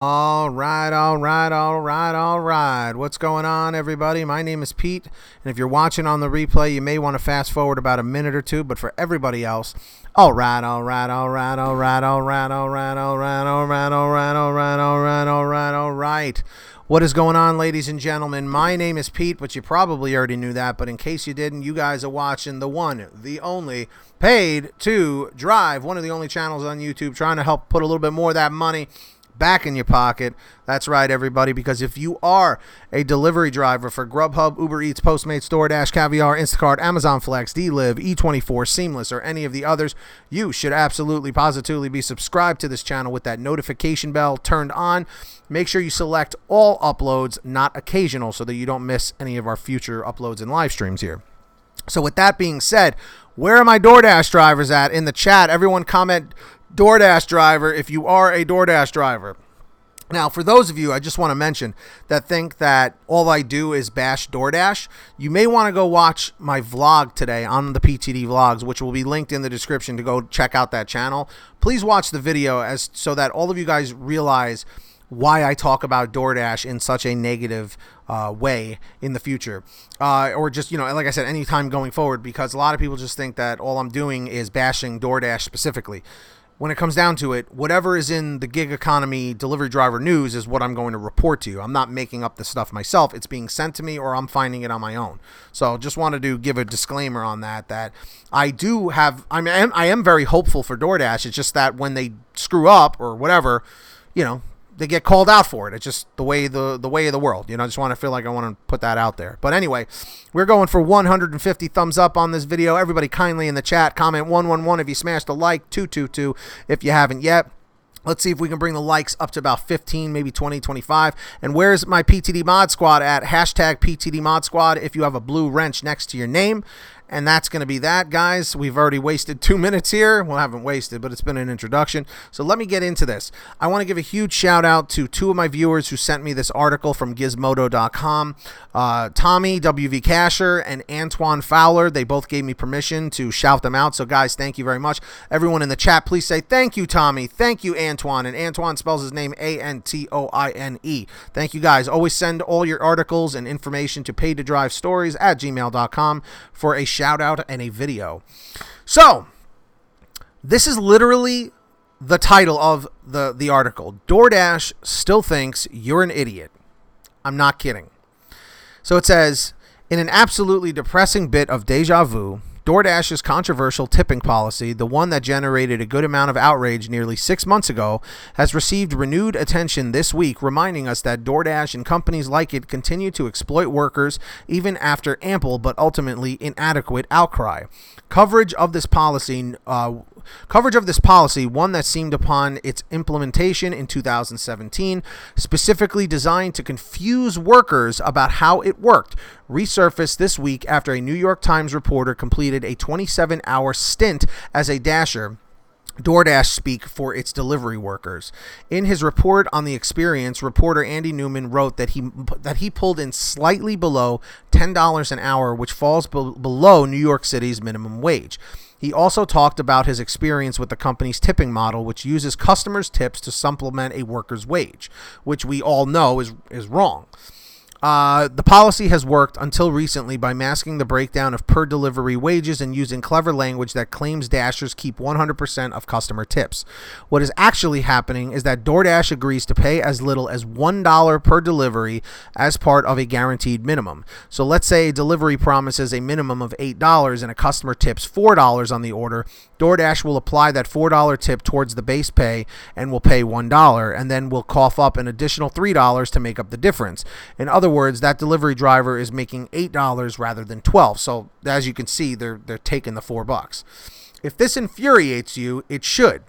All right. What's going on, everybody? My name is Pete, and if you're watching on the replay, you may want to fast forward about a minute or two, but for everybody else, all right. What is going on, ladies and gentlemen? My name is Pete, but you probably already knew that, but in case you didn't, you guys are watching the one, the only Paid to Drive, one of the only channels on YouTube trying to help put a little bit more of that money back in your pocket. That's right, everybody, because if you are a delivery driver for GrubHub, Uber Eats, Postmates, DoorDash, Caviar, Instacart, Amazon Flex, DLive, E24, Seamless, or any of the others, you should absolutely, positively be subscribed to this channel with that notification bell turned on. Make sure you select all uploads, not occasional, so that you don't miss any of our future uploads and live streams here. So with that being said, where are my DoorDash drivers at in the chat? Everyone comment DoorDash driver if you are a DoorDash driver. Now, for those of you, I just want to mention that think that all I do is bash DoorDash, you may want to go watch my vlog today on the PTD Vlogs, which will be linked in the description to go check out that channel. Please watch the video so that all of you guys realize why I talk about DoorDash in such a negative way in the future, or just, like I said, anytime going forward, because a lot of people just think that all I'm doing is bashing DoorDash specifically. When it comes down to it, whatever is in the gig economy delivery driver news is what I'm going to report to you. I'm not making up the stuff myself. It's being sent to me, or I'm finding it on my own. So just wanted to give a disclaimer on that I am very hopeful for DoorDash. It's just that when they screw up or whatever, they get called out for it. It's just the way of the world. I just want to feel like I want to put that out there. But anyway, we're going for 150 thumbs up on this video. Everybody kindly in the chat, comment 111 if you smashed a like, 222 if you haven't yet. Let's see if we can bring the likes up to about 15, maybe 20, 25. And where's my PTD Mod Squad at? Hashtag PTD Mod Squad if you have a blue wrench next to your name. And that's going to be that, guys. We've already wasted 2 minutes here. Well, I haven't wasted, but it's been an introduction. So let me get into this. I want to give a huge shout out to two of my viewers who sent me this article from Gizmodo.com. Tommy, WV Casher, and Antoine Fowler. They both gave me permission to shout them out. So, guys, thank you very much. Everyone in the chat, please say thank you, Tommy. Thank you, Antoine. And Antoine spells his name A-N-T-O-I-N-E. Thank you, guys. Always send all your articles and information to PaidToDriveStories at gmail.com for a shout out and a video. So this is literally the title of the article. DoorDash still thinks you're an idiot. I'm not kidding. So it says, in an absolutely depressing bit of deja vu, DoorDash's controversial tipping policy, the one that generated a good amount of outrage nearly 6 months ago, has received renewed attention this week, reminding us that DoorDash and companies like it continue to exploit workers even after ample but ultimately inadequate outcry. Coverage of this policy, one that seemed upon its implementation in 2017, specifically designed to confuse workers about how it worked, resurfaced this week after a New York Times reporter completed a 27-hour stint as a dasher, DoorDash speak, for its delivery workers. In his report on the experience, reporter Andy Newman wrote that he pulled in slightly below $10 an hour, which falls below New York City's minimum wage. He also talked about his experience with the company's tipping model, which uses customers' tips to supplement a worker's wage, which we all know is wrong. The policy has worked until recently by masking the breakdown of per delivery wages and using clever language that claims dashers keep 100% of customer tips. What is actually happening is that DoorDash agrees to pay as little as $1 per delivery as part of a guaranteed minimum. So let's say a delivery promises a minimum of $8 and a customer tips $4 on the order. DoorDash will apply that $4 tip towards the base pay and will pay $1, and then will cough up an additional $3 to make up the difference. In other words, that delivery driver is making $8 rather than $12. So as you can see, they're taking the $4. If this infuriates you, it should.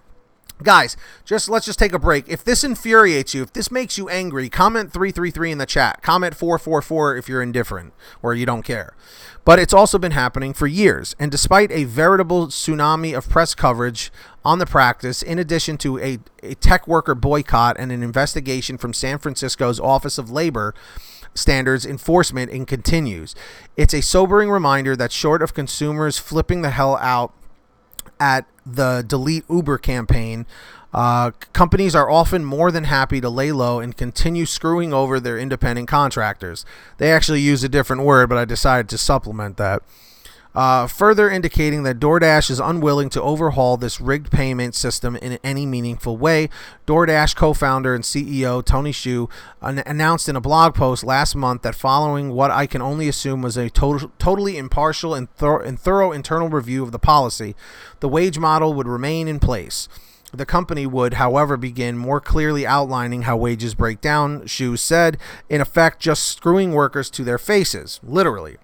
Guys, let's just take a break. If this infuriates you, if this makes you angry, comment 333 in the chat. Comment 444 if you're indifferent or you don't care. But it's also been happening for years. And despite a veritable tsunami of press coverage on the practice, in addition to a tech worker boycott and an investigation from San Francisco's Office of Labor Standards Enforcement, it continues. It's a sobering reminder that short of consumers flipping the hell out at the Delete Uber campaign, Companies are often more than happy to lay low and continue screwing over their independent contractors. They actually use a different word, but I decided to supplement that. Further indicating that DoorDash is unwilling to overhaul this rigged payment system in any meaningful way. DoorDash co-founder and CEO Tony Xu announced in a blog post last month that following what I can only assume was a totally impartial and thorough internal review of the policy, the wage model would remain in place. The company would, however, begin more clearly outlining how wages break down, Xu said, in effect just screwing workers to their faces, literally.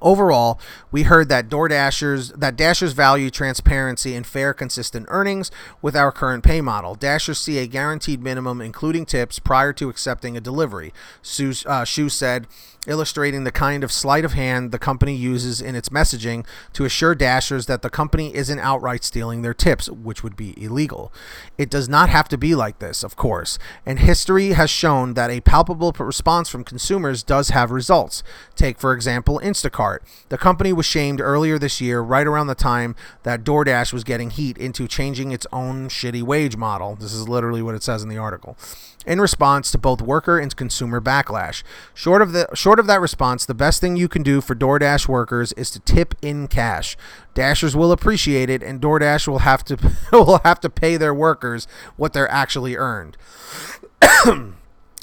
Overall, we heard that Dashers value transparency and fair, consistent earnings with our current pay model. Dashers see a guaranteed minimum, including tips, prior to accepting a delivery, Xu said, illustrating the kind of sleight of hand the company uses in its messaging to assure Dashers that the company isn't outright stealing their tips, which would be illegal. It does not have to be like this, of course, and history has shown that a palpable response from consumers does have results. Take, for example, Instacart. The company was shamed earlier this year, right around the time that DoorDash was getting heat into changing its own shitty wage model. This is literally what it says in the article. In response to both worker and consumer backlash. Short of that response, the best thing you can do for DoorDash workers is to tip in cash. Dashers will appreciate it, and DoorDash will have to pay their workers what they're actually earned.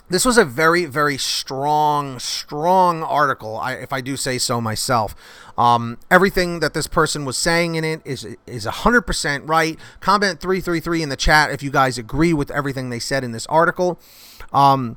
This was a very, very strong article, if I do say so myself. Everything that this person was saying in it is 100% right. Comment 333 in the chat if you guys agree with everything they said in this article. And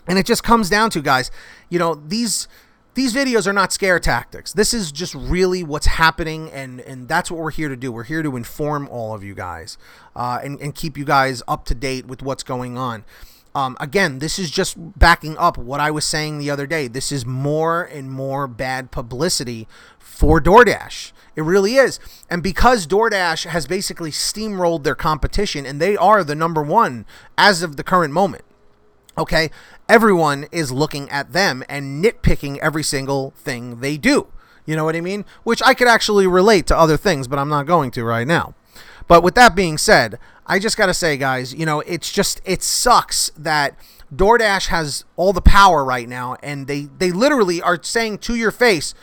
it just comes down to, guys, you know, these videos are not scare tactics. This is just really what's happening, and that's what we're here to do. We're here to inform all of you guys and keep you guys up to date with what's going on. Again, this is just backing up what I was saying the other day. This is more and more bad publicity for DoorDash. It really is. And because DoorDash has basically steamrolled their competition, and they are the number one as of the current moment, okay, everyone is looking at them and nitpicking every single thing they do. You know what I mean? Which I could actually relate to other things, but I'm not going to right now. But with that being said, I just got to say, guys, you know, it sucks that DoorDash has all the power right now, and they literally are saying to your face,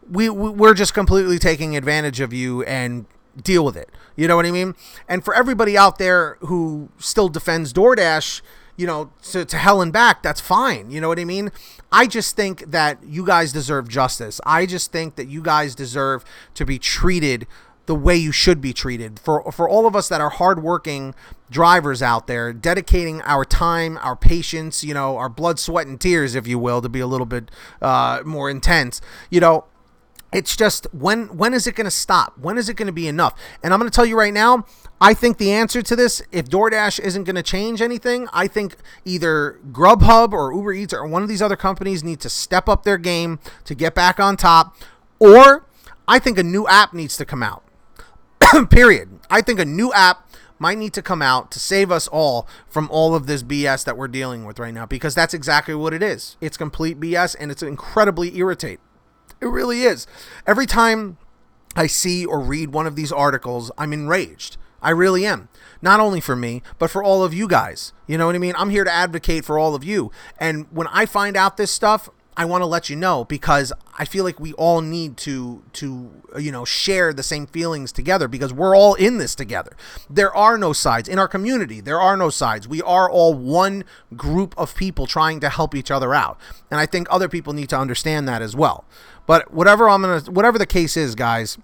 we're just completely taking advantage of you, and deal with it. You know what I mean? And for everybody out there who still defends DoorDash, you know, to hell and back, that's fine. You know what I mean? I just think that you guys deserve justice. I just think that you guys deserve to be treated the way you should be treated. For all of us that are hardworking drivers out there, dedicating our time, our patience, you know, our blood, sweat, and tears, if you will, to be a little bit more intense, you know, it's just, when is it going to stop? When is it going to be enough? And I'm going to tell you right now, I think the answer to this, if DoorDash isn't going to change anything, I think either GrubHub or Uber Eats or one of these other companies need to step up their game to get back on top, or I think a new app needs to come out. Period. I think a new app might need to come out to save us all from all of this BS that we're dealing with right now, because that's exactly what it is. It's complete BS, and it's incredibly irritating. It really is. Every time I see or read one of these articles, I'm enraged. I really am. Not only for me, but for all of you guys. You know what I mean? I'm here to advocate for all of you. And when I find out this stuff, I want to let you know, because I feel like we all need to you know, share the same feelings together, because we're all in this together. There are no sides in our community. There are no sides. We are all one group of people trying to help each other out. And I think other people need to understand that as well. But whatever the case is, guys,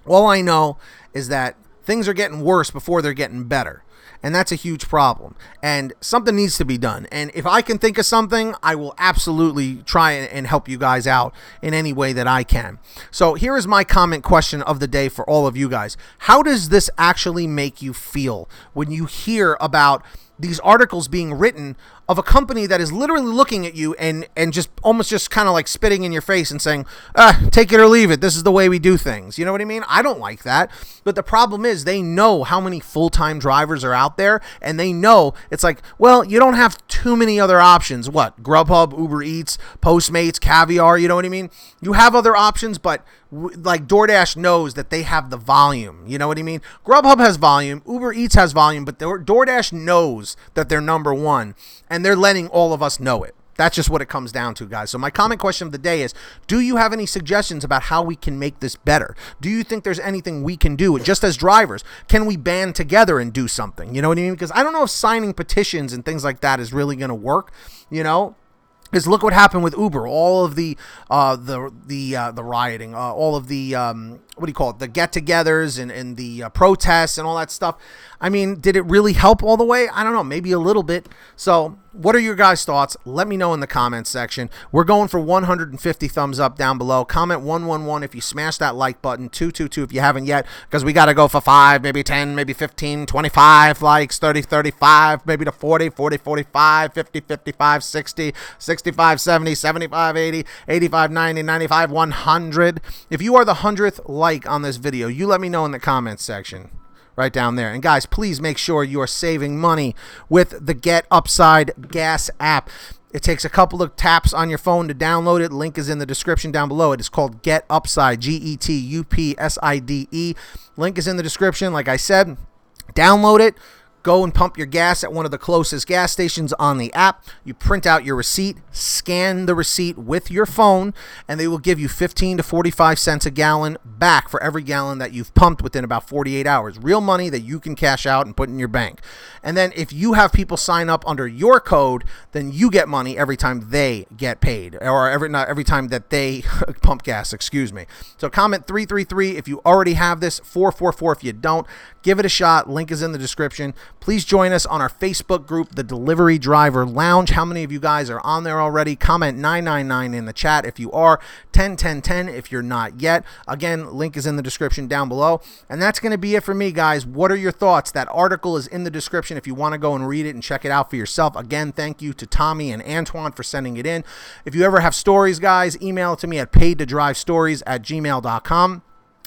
all I know is that things are getting worse before they're getting better. And that's a huge problem. And something needs to be done. And if I can think of something, I will absolutely try and help you guys out in any way that I can. So here is my comment question of the day for all of you guys. How does this actually make you feel when you hear about these articles being written of a company that is literally looking at you and just almost just kind of like spitting in your face and saying, take it or leave it. This is the way we do things. You know what I mean? I don't like that. But the problem is they know how many full-time drivers are out there, and they know it's like, well, you don't have too many other options. What? GrubHub, Uber Eats, Postmates, Caviar, you know what I mean? You have other options, but like DoorDash knows that they have the volume. You know what I mean? GrubHub has volume, Uber Eats has volume, but DoorDash knows that they're number one, and they're letting all of us know it. That's just what it comes down to, guys. So my comment question of the day is, do you have any suggestions about how we can make this better? Do you think there's anything we can do? Just as drivers, can we band together and do something? You know what I mean? Because I don't know if signing petitions and things like that is really going to work, you know? Because look what happened with Uber, all of the rioting, all of the, what do you call it, the get-togethers and the protests and all that stuff. I mean, did it really help all the way? I don't know, maybe a little bit. So what are your guys' thoughts? Let me know in the comments section. We're going for 150 thumbs up down below. Comment 111 if you smash that like button, 222 if you haven't yet, because we got to go for 5, maybe 10, maybe 15, 25 likes, 30, 35, maybe to 40, 40, 45, 50, 55, 60, 65, 70, 75, 80, 85, 90, 95, 100. If you are the 100th like on this video, you let me know in the comments section right down there. And guys, please make sure you are saving money with the Get Upside Gas app. It takes a couple of taps on your phone to download it. Link is in the description down below. It is called Get Upside, GETUPSIDE. Link is in the description. Like I said, download it. Go and pump your gas at one of the closest gas stations on the app. You print out your receipt, scan the receipt with your phone, and they will give you 15 to 45 cents a gallon back for every gallon that you've pumped within about 48 hours. Real money that you can cash out and put in your bank. And then if you have people sign up under your code, then you get money every time they get paid, or every time that they pump gas, excuse me. So comment 333 if you already have this, 444 if you don't. Give it a shot. Link is in the description. Please join us on our Facebook group, the Delivery Driver Lounge. How many of you guys are on there already? Comment 999 in the chat if you are, 101010 if you're not yet. Again, link is in the description down below. And that's going to be it for me, guys. What are your thoughts? That article is in the description if you want to go and read it and check it out for yourself. Again, thank you to Tommy and Antoine for sending it in. If you ever have stories, guys, email it to me at PaidToDriveStories@gmail.com.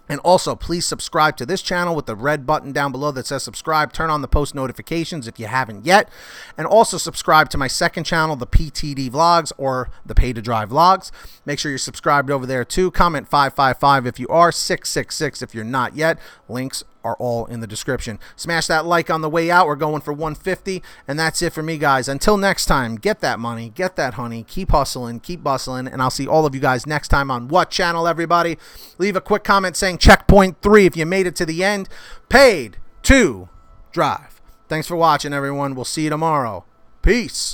And also, please subscribe to this channel with the red button down below that says subscribe. Turn on the post notifications if you haven't yet. And also subscribe to my second channel, the PTD Vlogs or the Pay to Drive Vlogs. Make sure you're subscribed over there too. Comment 555 if you are, 666 if you're not yet. Links are all in the description. Smash that like on the way out. We're going for 150. And that's it for me, guys. Until next time, get that money, get that honey, keep hustling, keep bustling, and I'll see all of you guys next time on what channel, everybody? Leave a quick comment saying checkpoint 3 if you made it to the end. Paid to drive. Thanks for watching, everyone. We'll see you tomorrow. Peace.